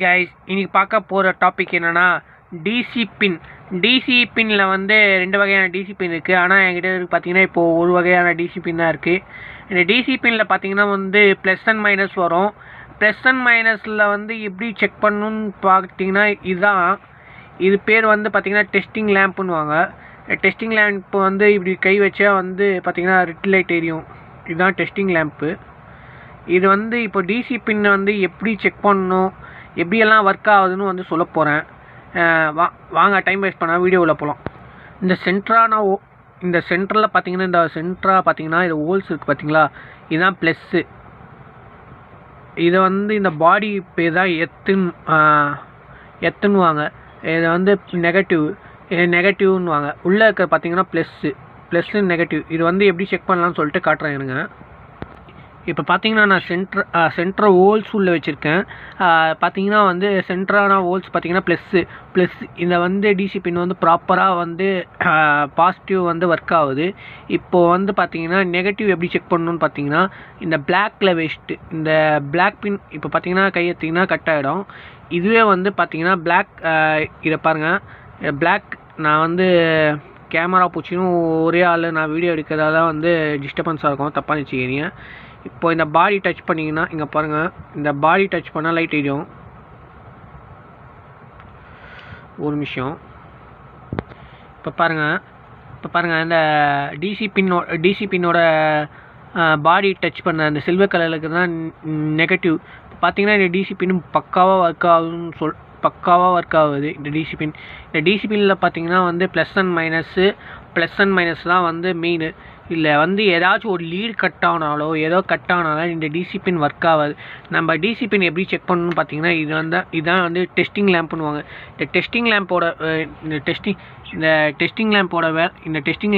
Guys, இன்னைக்கு பார்க்க போகிற டாபிக் என்னென்னா டிசி பின். டிசி பின்னில் வந்து 2 வகையான டிசி பின் இருக்குது. ஆனால் என்கிட்ட பார்த்தீங்கன்னா இப்போது ஒரு வகையான டிசி பின் தான் இருக்குது. இந்த டிசி பின்னில் பார்த்தீங்கன்னா வந்து ப்ளஸ் அண்ட் மைனஸ் வரும். ப்ளஸ் அண்ட் மைனஸில் வந்து எப்படி செக் பண்ணணுன்னு பார்த்தீங்கன்னா இது பேர் வந்து பார்த்தீங்கன்னா டெஸ்டிங் லேம்ப்புன்னுவாங்க. டெஸ்டிங் லேம்ப்பு வந்து இப்படி கை வச்சா வந்து பார்த்தீங்கன்னா ரெட் லைட் எரியும். இதுதான் டெஸ்டிங் லேம்ப்பு. இது வந்து இப்போ டிசி பின்னை வந்து எப்படி செக் பண்ணணும், எப்படியெல்லாம் ஒர்க் ஆகுதுன்னு வந்து சொல்ல போகிறேன். வாங்க டைம் வேஸ்ட் பண்ணால் வீடியோவில் போகலாம். இந்த சென்டரில் பார்த்தீங்கன்னா இது ஹோல்ஸ் இருக்குது பார்த்தீங்களா, இதுதான் ப்ளஸ்ஸு. இதை வந்து இந்த பாடி பேர் தான் எத்துன்னுவாங்க. இதை வந்து நெகட்டிவ்னுவாங்க. உள்ளே இருக்கிற பார்த்தீங்கன்னா ப்ளஸ்ஸு நெகட்டிவ். இது வந்து எப்படி செக் பண்ணலாம்னு சொல்லிட்டு காட்டுறேன் எனக்கு. இப்போ பார்த்தீங்கன்னா நான் சென்டர் ஹோல்ஸ் உள்ளே வச்சுருக்கேன். பார்த்தீங்கன்னா வந்து சென்டரான ஹோல்ஸ் பார்த்தீங்கன்னா ப்ளஸ் இந்த வந்து டிசி பின் வந்து ப்ராப்பராக வந்து பாசிட்டிவ் வந்து ஒர்க் ஆகுது. இப்போது வந்து பார்த்தீங்கன்னா நெகட்டிவ் எப்படி செக் பண்ணணும்னு பார்த்தீங்கன்னா இந்த பிளாக்கில் வச்சுட்டு இந்த பிளாக் பின் இப்போ பார்த்தீங்கன்னா கை எடுத்திங்கன்னா கட் ஆகிடும். இதுவே வந்து பார்த்தீங்கன்னா பிளாக், இதை பாருங்கள், பிளாக். நான் வந்து கேமரா பூச்சினும் ஒரே ஆள் நான் வீடியோ எடுக்கிறதா தான் வந்து டிஸ்டர்பன்ஸாக இருக்கும், தப்பாக நினச்சிக்கிறீங்க. இப்போ இந்த பாடி டச் பண்ணிங்கன்னா இங்கே பாருங்கள், இந்த பாடி டச் பண்ணால் லைட் எரியும். ஒரு நிமிஷம். இப்போ பாருங்கள் இந்த டிசி பின்னோட பாடி டச் பண்ண அந்த சில்வர் கலருக்கு தான் நெகட்டிவ். பார்த்தீங்கன்னா இந்த டிசி பின் பக்காவாக ஒர்க் ஆகுது. இந்த டிசி பின்னில் பார்த்தீங்கன்னா வந்து ப்ளஸ் அண்ட் மைனஸ் தான் வந்து மெயின். இல்லை வந்து ஏதாச்சும் ஒரு லீடு கட் ஆனாலோ இந்த டிசி பின் ஒர்க் ஆகாது. நம்ம டிசி பின் எப்படி செக் பண்ணணும்னு பார்த்தீங்கன்னா இதுதான் வந்து டெஸ்டிங் லேம்ப்புன்னுவாங்க. இந்த டெஸ்டிங்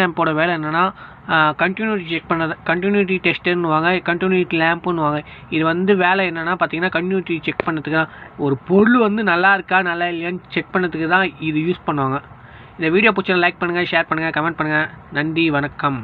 லேம்போட வேலை என்னென்னா கண்டினியூட்டி செக் பண்ணது, கண்டினியூட்டி டெஸ்டர்னுவாங்க, கண்டினியூட்டி லேம்ப்புன்னுவாங்க. இது வந்து வேலை என்னென்னா பார்த்தீங்கன்னா கண்டினியூட்டி செக் பண்ணுறதுக்கு தான். ஒரு பொருள் வந்து நல்லா இருக்கா நல்லா இல்லையான்னு செக் பண்ணுறதுக்கு தான் இது யூஸ் பண்ணுவாங்க. இந்த வீடியோ பிடிச்சா லைக் பண்ணுங்கள், ஷேர் பண்ணுங்கள், கமெண்ட் பண்ணுங்கள். நன்றி, வணக்கம்.